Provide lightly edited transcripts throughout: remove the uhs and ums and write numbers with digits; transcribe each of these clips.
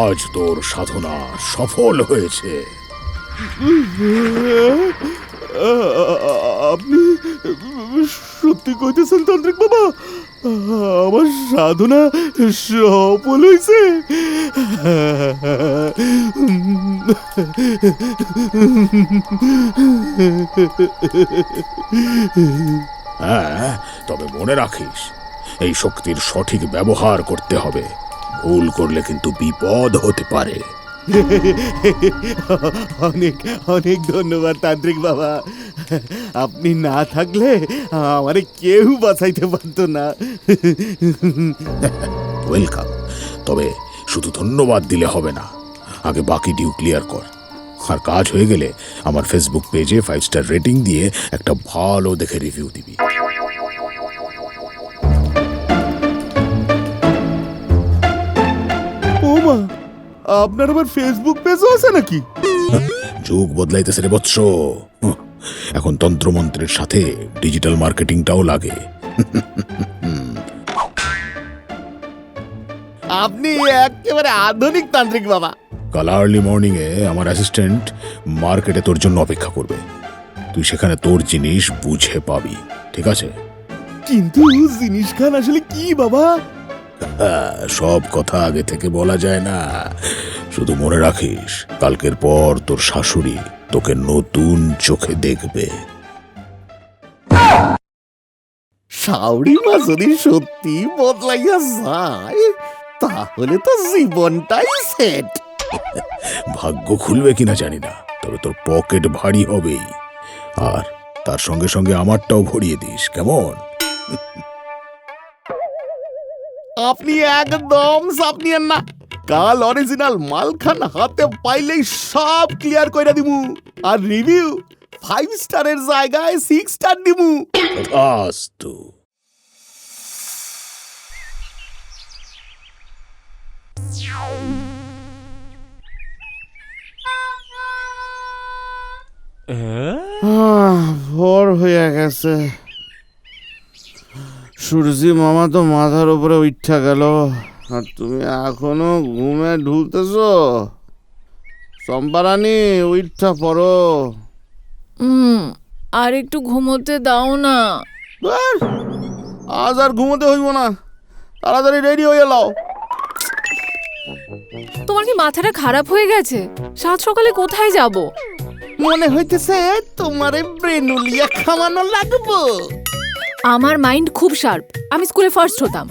আজ তোর সাধনা সফল হয়েছে। আপনি সত্যি কইতেছেন তান্ত্রিক বাবা? আমার সাধনা সফল হয়েছে? হ্যাঁ, তবে মনে রাখিস, এই শক্তির সঠিক ব্যবহার করতে হবে। ভুল করলে কিন্তু বিপদ হতে পারে। অনেক অনেক ধন্যবাদ তান্ত্রিক বাবা। আপনি না থাকলে আমারে কেউ বাঁচাইতে পারতো না। ওয়েলকাম। তবে শুধু ধন্যবাদ দিলে হবে না, আগে বাকি ডিউ ক্লিয়ার কর। আর কাজ হয়ে গেলে আমার ফেসবুক পেজে 5 স্টার রেটিং দিয়ে একটা ভালো দেখে রিভিউ দিবি। ও মা, আপনার আবার ফেসবুক পেজও আছে নাকি? যুগ বদলাইতেছে রে বৎস। এখন তন্ত্রমন্ত্রের সাথে ডিজিটাল মার্কেটিংটাও লাগে। আপনি একেবারে আধুনিক তান্ত্রিক বাবা। কাল আর্লি মর্নিং এ আমার অ্যাসিস্ট্যান্ট মার্কেটে তোর জন্য অপেক্ষা করবে। তুই সেখানে তোর জিনিস বুঝে পাবি, ঠিক আছে? কিন্তু জিনিস খান আসলে কি বাবা? সব কথা আগে থেকে বলা যায় না। শুধু মনে রাখিস, কালকের পর তোর শাশুড়ি তোকে নতুন চোখে দেখবে। শাওরি মা যদি সত্যি বদলাইয়া যায়, তাহলে তো জীবনটাই সেট। ভাগ্য খুলবে কিনা জানি না, তবে তোর পকেট ভারী হবেই। আর তার সঙ্গে সঙ্গে আমারটাও ভরিয়ে দিস, কেমন? আপনি একদম চাপ নিয়েন না। কাল অরিজিনাল মালখান হাতে পাইলেই সব ক্লিয়ার কইরা দিমু। আর রিভিউ 5 স্টারের জায়গায় 6 স্টার দিমু। তথাস্তু। ভোর হয়ে গেছে। সূর্যি মামা তো মাথার উপরে উঠা গেল, আর তুমি এখনো ঘুমে ঢুলতেছ। চম্পারানী, উঠা পড়ো। আর একটু ঘুমোতে দাও না। ব্যাস, আজ আর ঘুমোতে হইব না, তাড়াতাড়ি রেডি হয়ে এলাও। তোমার কি মাথাটা খারাপ হয়ে গেছে? সাত সকালে কোথায় যাব? মনে হইতেছে তোমারে ব্রেনুলিয়া খাওয়ানো লাগবো। আমার মাইন্ড খুব শার্প। আমি স্কুলে ফার্স্ট হতাম।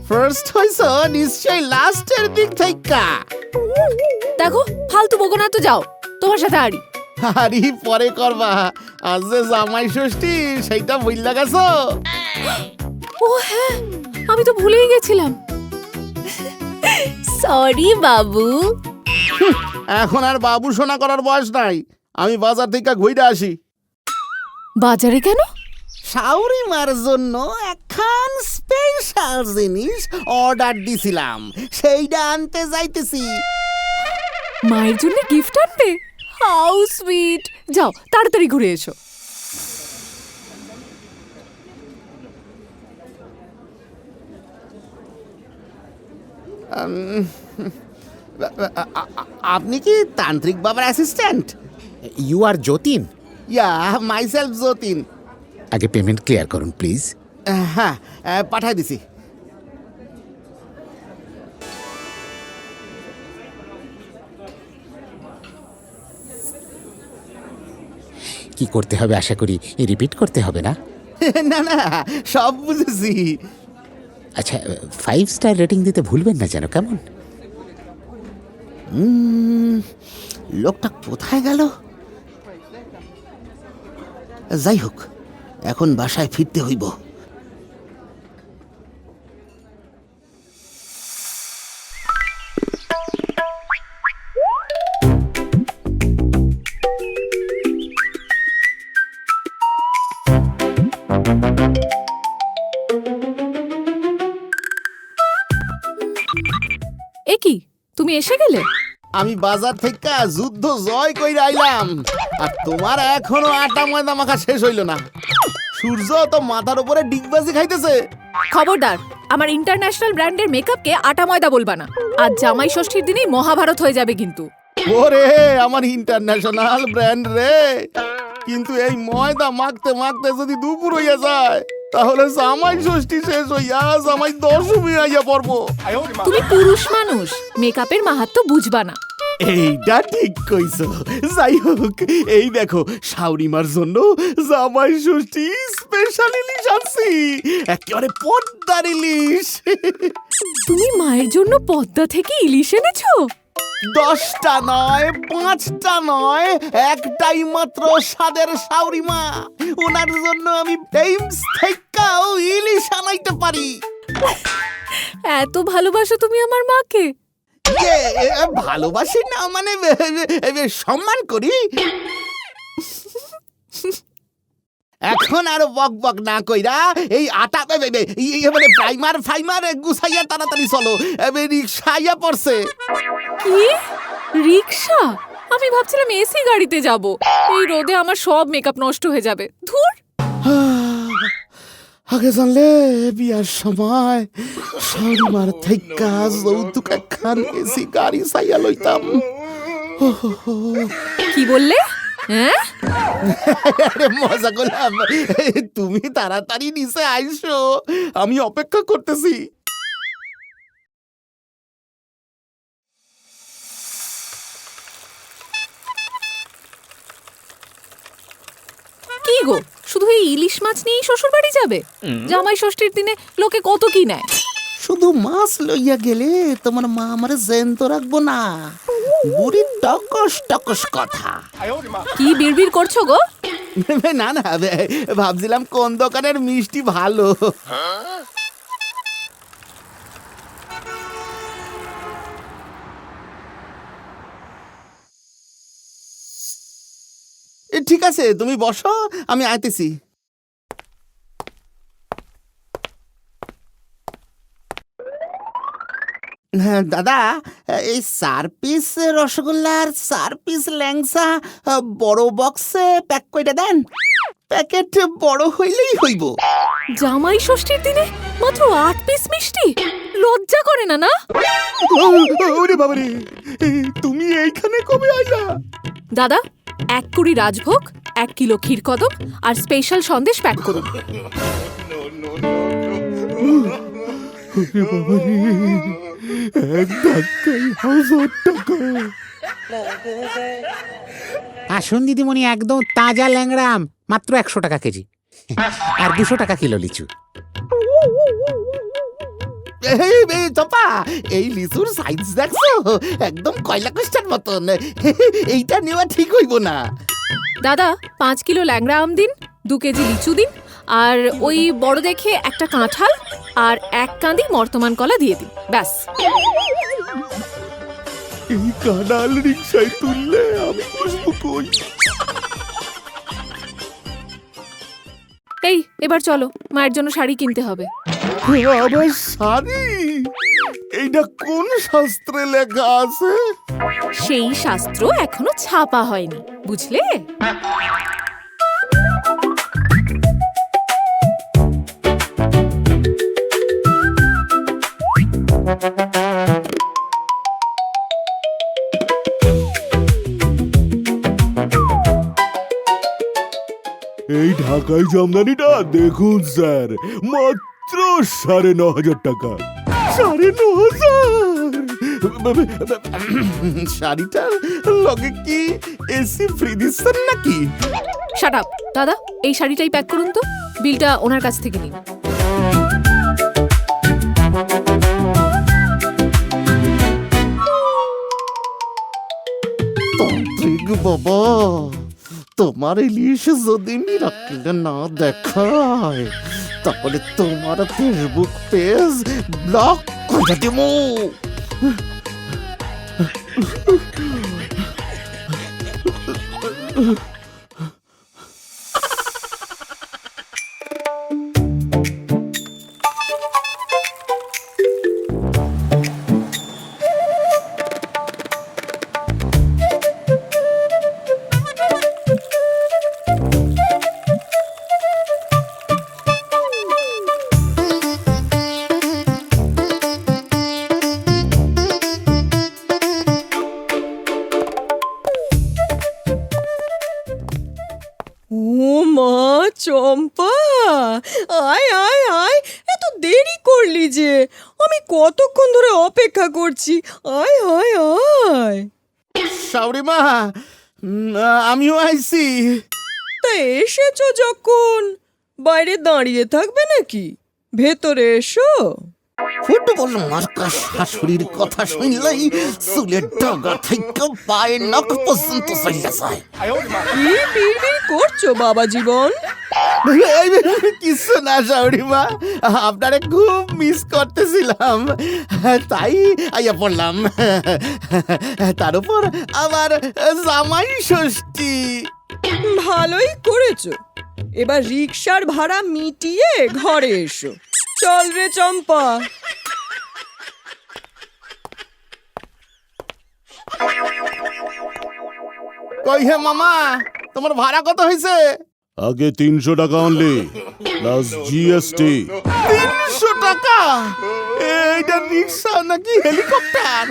ফার্স্ট হইছ নিশ্চয় লাস্টের দিক থাইকা। দেখো, ফালতু বকো না তো, যাও তোমার সাথে আড়ি। আরে পরে করবা, আজ যে জামাই ষষ্ঠী সেইটা ভুইলা গেছো। ও হ্যাঁ, আমি তো ভুলেই গেছিলাম। সরি বাবু। এখন আর বাবু সোনা করার বয়স নাই। আমি বাজার থেকে ঘুইরা আসি। বাজারে কেন? শাওরি মার জন্য একখান স্পেশাল জিনিস অর্ডার দিছিলাম, সেইটা আনতে যাইতেছি। মায়ের জন্য গিফট আনবে? How sweet. যাও তাড়াতাড়ি ঘুরে এসো। আপনি কি তান্ত্রিক বাবার assistant? You are Jatin. Yeah, myself Jatin. আগে পেমেন্ট ক্লিয়ার করুন প্লিজ। হ্যাঁ, পাঠাই দিছি। কি করতে হবে আশা করি রিপিট করতে হবে না? না না, সব বুঝেছি। আচ্ছা, 5 স্টার রেটিং দিতে ভুলবেন না যেন, কেমন? লোকটা কোথায় গেল? যাই হোক, এখন বাসায় ফিরতে হইব। এ কি, তুমি এসে গেলে? আমি বাজার থেকে যুদ্ধ জয় কইরা আইলাম, আর তোমার এখনো আটা ময়দা মাখা শেষ হইল না। সূর্য তো মাথার উপরে ডিগবাজি খাইতেছে, খবরদার, আমার ইন্টারন্যাশনাল ব্র্যান্ডের মেকআপকে আটা ময়দা বলবা না। আজ জামাই ষষ্ঠীর দিনেই মহাভারত হয়ে যাবে কিন্তু। ওরে আমার ইন্টারন্যাশনাল ব্র্যান্ড রে, কিন্তু এই ময়দা মাখতে মাখতে যদি দুপুর হইয়া যায় তাহলে জামাই ষষ্ঠী শেষ হইয়া জামাই দশমী আইয়া পড়বো। তুমি পুরুষ মানুষ, মেকআপের মাহাত্ম্য বুঝবা না। এইটা ঠিক কইছো। যাই হোক, এই দেখো শাওরিমার জন্য জামাই ষষ্ঠী স্পেশাল ইলিশ আনছি, একেবারে পদ্মার ইলিশ। তুমি মায়ের জন্য পদ্মা থেকে ইলিশ এনেছো? 10টা নয়, 5টা নয়, একটাই মাত্র স্বাদের শাওরিমা। ওনার জন্য আমি টেমস থেকেও ইলিশ আনাইতে পারি। এত ভালোবাসো তুমি আমার মাকে? ভালোবাসি না মানে সম্মান করি। এখন আর বক বক না কইরা এই আটা মানে প্রাইমার ফাইমার গুছাইয়া তাড়াতাড়ি চলো, রিক্সা আইয়া পড়ছে। কি রিক্সা? আমি ভাবছিলাম এসি গাড়িতে যাব। এই রোদে আমার সব মেকআপ নষ্ট হয়ে যাবে। ধুর। আগে জানলে বিয়ার সময় শাওরিমার থেকে যৌতুক একখান এসি গাড়ি চাইয়া লইতাম। কি বললে? হ্যাঁ, আরে মজা করলাম। তুমি তাড়াতাড়ি নিচে আইসো, আমি অপেক্ষা করতেছি। কি গো, শুধু এই ইলিশ মাছ নিয়েই শ্বশুর বাড়ি যাবে? জামাই ষষ্ঠীর দিনে লোকে কত কি নেয়। শুধু মাছ লইয়া গেলে তোমার মা আমারে জ্যান্ত রাখবো না। বুড়ি টকস টকস কথা। কি বিড়বিড় করছো গো? না না, ভাবছিলাম কোন দোকানের মিষ্টি ভালো। ঠিক আছে, তুমি বসো, আমি আইতেছি। হ্যাঁ দাদা, এই 4 পিস রসগোল্লা আর 4 পিস ল্যাংসা বড় বক্সে প্যাক কইরা দেন। প্যাকেট বড় হইলেই হইব। জামাই ষষ্ঠীর দিনে মাত্র 8 পিস মিষ্টি? লজ্জা করে না? না ওরে বাবারে, তুমি এইখানে কবে আইলা? দাদা, 1 কুড়ি রাজভোগ, 1 কিলো ক্ষীরকদম আর স্পেশাল সন্দেশ প্যাক করুন। ওরে বাবারে, এক ধাক্কায় 1000 টাকা। আসুন দিদিমণি, একদম তাজা ল্যাংড়াম, মাত্র 100 টাকা কেজি, আর 200 টাকা কিলো লিচু। এই চপা, এই লিচুর সাইজ দেখছো? একদম কয়লা কোষ্টার মতন। এইটা নেওয়া ঠিক হইব না। দাদা, 5 কিলো ল্যাংড়া আম দিন, 2 কেজি লিচু দিন, আর ওই বড় দেখে একটা কাঁঠাল আর 1 কাঁদি মর্তমান কলা দিয়ে দিন, ব্যাস। এই কাঁঠাল রিক্সায় তুললে আমি বসবো কই? এই এবার চলো, মায়ের জন্য শাড়ি কিনতে হবে। আবার শাড়ি? এইটা কোন শাস্ত্রে লেখা আছে? সেই শাস্ত্র এখনো ছাপা হয়নি, বুঝলে? এই ঢাকাই জামদানিটা দেখুন স্যার, মাত্র 9,500 টাকা। 9,500! শাড়িটার লগে কি এসি ফ্রি দিচ্ছেন নাকি? Shut up. দাদা, এই শাড়িটাই প্যাক করুন তো, বিলটা ওনার কাছ থেকে নিন। তান্ত্রিক বাবা, তোমার ইলিশ যদি মিরাক্কেলে না দেখায় তাহলে তোমার ফেসবুক পেজ ব্লক করে দেব। মা চম্পা, আয় আয় আয়, এত দেরি করলি যে, আমি কতক্ষণ ধরে অপেক্ষা করছি। আয় আয় আয়। শাওরিমা, আমিও আইছি। তা এসেছো যখন, বাইরে দাঁড়িয়ে থাকবে নাকি? ভেতরে এসো। ফুটবল মার্কা শাশুড়ির কথা শুনলেই চুলের ডগা থেকে পায়ের নখ পর্যন্ত চলে যায়। কি বিড়বিড় করছো বাবা জীবন? কিছু না শাশুড়িমা, আপনারে খুব মিস করতেছিলাম, তাই আইয়া পড়লাম। তার উপর আবার জামাই ষষ্ঠী। ভালোই করেছো। এবার রিকশার ভাড়া মিটিয়ে ঘরে এসো। চল রে চম্পা। কই হে মামা, তোমার ভাড়া কত হয়েছে? আগে 300 টাকা অনলি প্লাস জিএসটি। 300 টাকা? এইটা রিক্সা নাকি হেলিকপ্টার?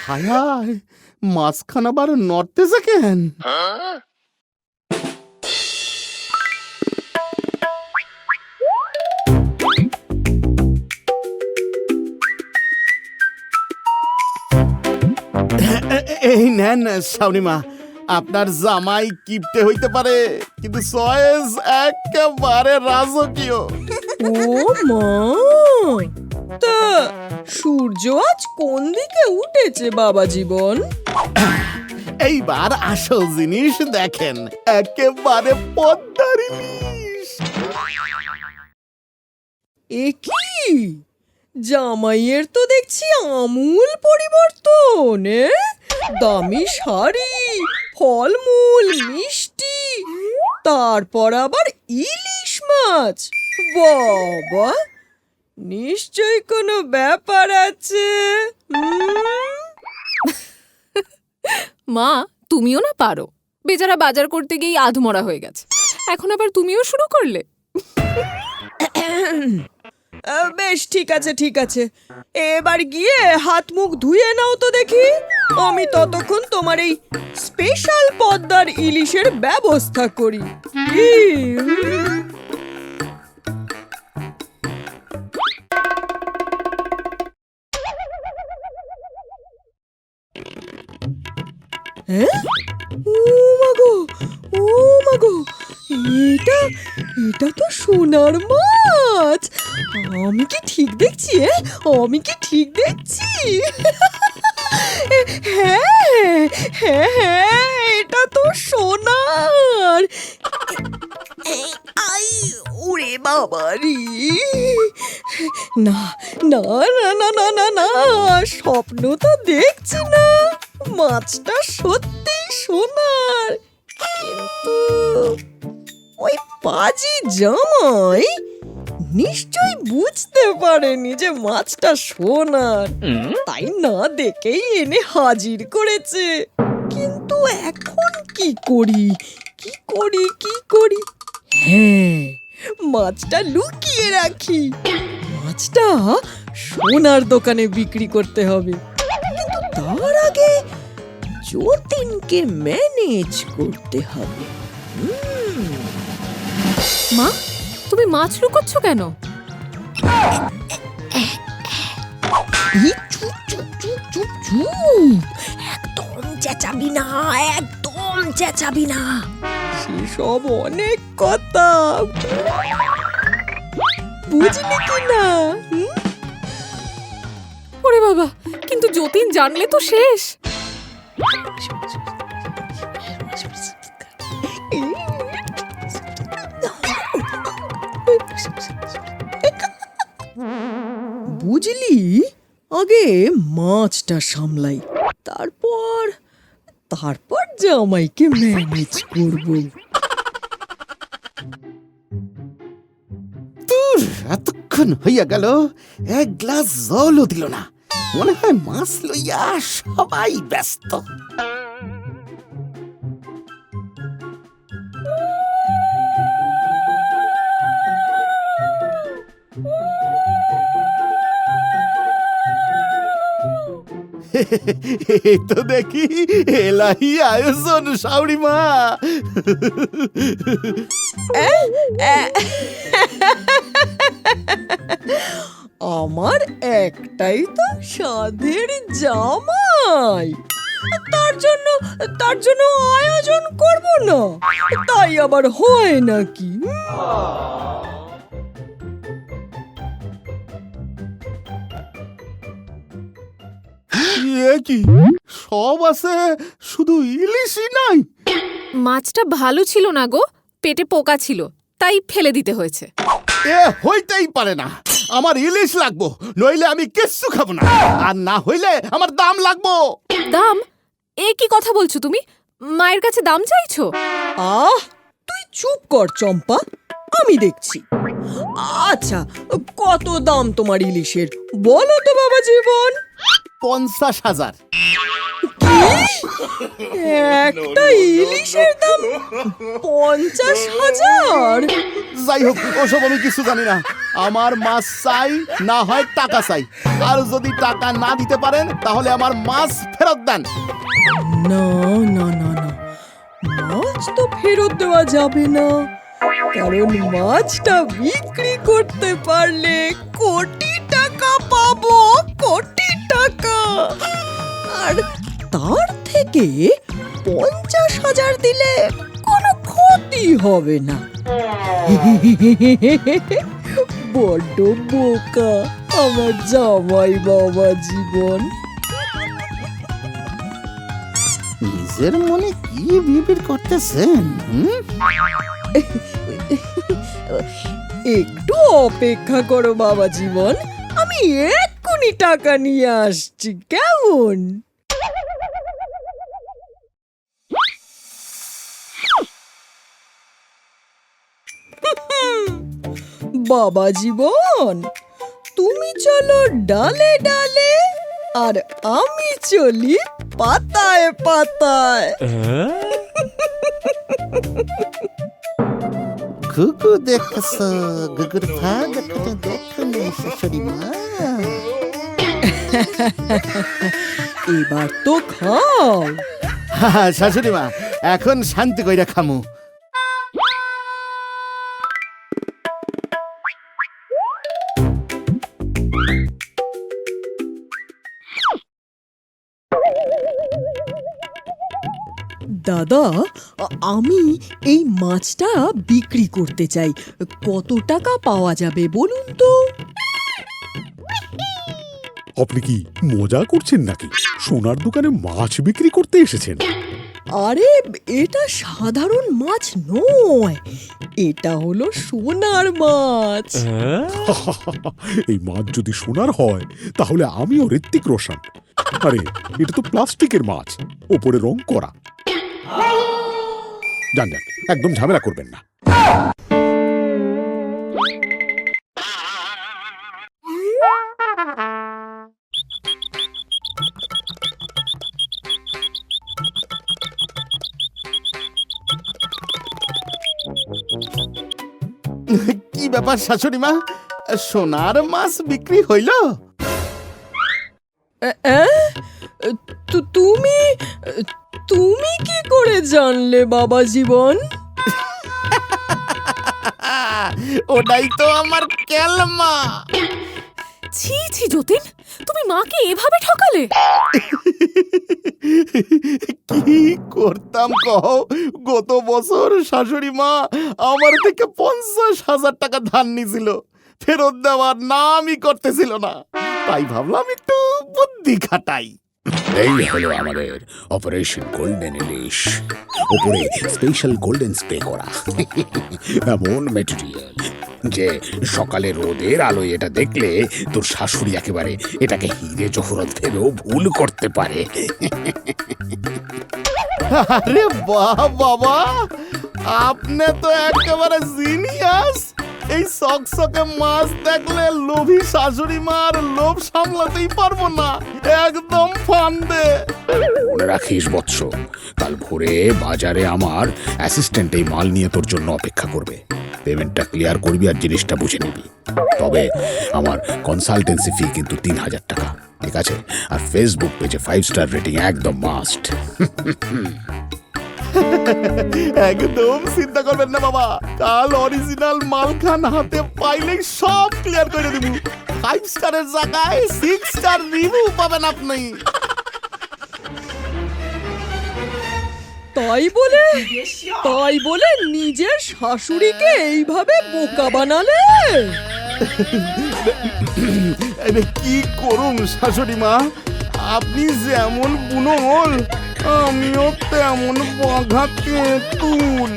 হায় হায়, মাঝখান আবার নড়তেছে কেন? এই নেন শাওনিমা, আপনার জামাই কিপটে হইতে পারে, কিন্তু চয়েস একেবারে রাজকীয়। ও মা, তা সূর্য আজ কোন দিকে উঠেছে বাবা জীবন? এইবার আসল জিনিস দেখেন, একেবারে পদ্মার ইলিশ। এ কি, জামাইয়ের তো দেখছি আমূল পরিবর্তন। দামি শাড়ি, ফলমূল, মিষ্টি, তারপর আবার ইলিশ মাছ। বাবা, নিশ্চয় কোনো ব্যাপার আছে। মা, তুমিও না পারো। বেচারা বাজার করতে গিয়ে আধমরা হয়ে গেছে, এখন আবার তুমিও শুরু করলে। বেশ, ঠিক আছে ঠিক আছে, এবার গিয়ে হাত মুখ ধুয়ে নাও তো দেখি। আমি ততক্ষণ তোমার এই স্পেশাল পদ্মার ইলিশের ব্যবস্থা করি। কি? হ্যাঁ? ও মাগো, ও মাগো, এটা এটা তো সোনার মাছ। আমি কি ঠিক দেখছি? আমি কি ঠিক দেখছি? হ্যাঁ হ্যাঁ হ্যাঁ, এটা তো সোনার। আই ওরে বাবা রে! না না না না না না না, স্বপ্ন তো দেখছি না, মাছটা সত্যি সোনার। কিন্তু ওই পাজি জামাই নিশ্চয় বুঝতে পারেনি যে মাছটা সোনার, তাই না দেখেই এনে হাজির করেছে। কিন্তু এখন কি করি, কি করি, কি করি? হ্যাঁ, মাছটা লুকিয়ে রাখি। মাছটা সোনার দোকানে বিক্রি করতে হবে, কিন্তু তার আগে যতীনকে ম্যানেজ করতে হবে। মা, তুমি মাছ লুকোচ্ছ কেন? চুপ চুপ চুপ চুপ চুপ, একদম চেঁচাবি না, একদম চেঁচাবি না। সেসব অনেক কথা, বুঝলি কি না? ওরে বাবা, কিন্তু যতীন জানলে তো শেষ। বুঝলি, আগে মাছটা সামলাই, তারপর তারপর জামাইকে ম্যানেজ করব। এতক্ষণ হইয়া গেল, এক গ্লাস জলও দিল না। মনে হয় মাছ লইয়া সবাই ব্যস্ত। এই তো দেখি এলাহি আয়োজন শাওরি মা। আমার একটাই তো সাধের জামাই, তার জন্য আয়োজন করব না, তাই আবার হয় নাকি? এ কি সব আছে, শুধু ইলিশই নাই? মাছটা ভালো ছিল না গো, পেটে পোকা ছিল, তাই ফেলে দিতে হয়েছে। এ হইতেই পারে না, আমার ইলিশ লাগবো, নইলে আমি কিচ্ছু খাবো না। আর না হইলে আমার দাম লাগবো। দাম? এ কি কথা বলছো তুমি? মায়ের কাছে দাম চাইছো? আহ, তুই চুপ কর চম্পা, আমি দেখছি। আচ্ছা, কত দাম তোমার ইলিশের বলো তো বাবা জীবন? 50,000। একটা ইলিশের দাম 50,000? যাই হোক, ওসব আমি কিছু জানি না। আমার মাছ চাই, না হয় টাকা চাই। আর যদি টাকা না দিতে পারেন তাহলে আমার মাছ ফেরত দেন। না না না না, মাছ তো ফেরত দেওয়া যাবে না, কারণ মাছটা বিক্রি করতে পারলে কোটি টাকা পাবো, কোটি টাকা। আর তার থেকে 50,000 দিলে কোনো ক্ষতি হবে না। বড্ড বোকা আমার জামাই বাবা জীবন। নিজের মনে কি বিড়বিড় করতেছেন? একটু অপেক্ষা করো বাবা জীবন, আমি এক্ষুনি টাকা নিয়ে আসছি, কেমন? বাবা জীবন, তুমি চলো ডালে ডালে, আর আমি চলি পাতায় পাতায়। গুগু দেখছ, গুগুর ভাগ দেখুন শাশুড়ি মা। এবার তো খাও। শাশুড়ি মা, এখন শান্তি কইরা খামু। দাদা, আমি এই মাছটা বিক্রি করতে চাই, কত টাকা পাওয়া যাবে বলুন তো? আপনি কি মজা করছেন নাকি? সোনার দোকানে মাছ বিক্রি করতে এসেছেন? আরে, এটা সাধারণ মাছ নয়, এটা হলো সোনার মাছ। এই মাছ যদি সোনার হয় তাহলে আমিও ঋত্বিক রোশন। আরে এটা তো প্লাস্টিকের মাছ, ওপরে রং করা। জান জান, একদম ঝামেলা করবেন না। কি ব্যাপার শাশুড়ি মা, সোনার মাছ বিক্রি হইল? তুমি তুমি কি করে জানলে বাবা জীবন? ওটাই তো আমার কেলমা। ছি ছি যতীন, তুমি মাকে এভাবে ঠকালে? কি করতাম কও? গত বছর শাশুড়ি মা আমার থেকে 50,000 টাকা ধার নিছিল, ফেরত দেওয়ার নামই করতেছিল না। তাই ভাবলাম একটু বুদ্ধি খাটাই। এই হলো আমাদের অপারেশন গোল্ডেন ইলিশ। উপরে স্পেশাল গোল্ডেন স্প্রে করা, এমন ম্যাটেরিয়াল যে সকালে রোদের আলোয় এটা দেখলে তোর শাশুড়ি একেবারে এটাকে হিরে জহরত ভেবেও ভুল করতে পারে। আরে বাহ বাবা, আপনি তো একেবারে জিনিয়াস। এই সকসকে মাছ দেখলে লোভী শাশুড়ি মার লোভ সামলাতেই পারবো না, একদম ফান্দে। মনে রাখিস বৎস, কাল ভোরে বাজারে আমার অ্যাসিস্ট্যান্ট এই মাল নিয়ে তোর জন্য অপেক্ষা করবে। পেমেন্টটা ক্লিয়ার করবি আর জিনিসটা বুঝে নিবি। তবে আমার কনসালটেন্সি ফি কিন্তু 3,000 টাকা। ঠিক আছে, আর ফেসবুক পেজে 5 স্টার রেটিং একদম মাস্ট। একদম চিন্তা করবেন না বাবা, কাল অরিজিনাল মালখান হাতে পাইলেই সব ক্লিয়ার করে দিব। 5 স্টারের জায়গায় 6 স্টার রিভিউ পাবেন আপনি। তাই বলে নিজের শাশুড়িকে এইভাবে বোকা বানালে? এরে কি করুম শাশুড়ি মা, আপনি যেমন বুনোল আমিও তেমন বঘা তেঁতুল।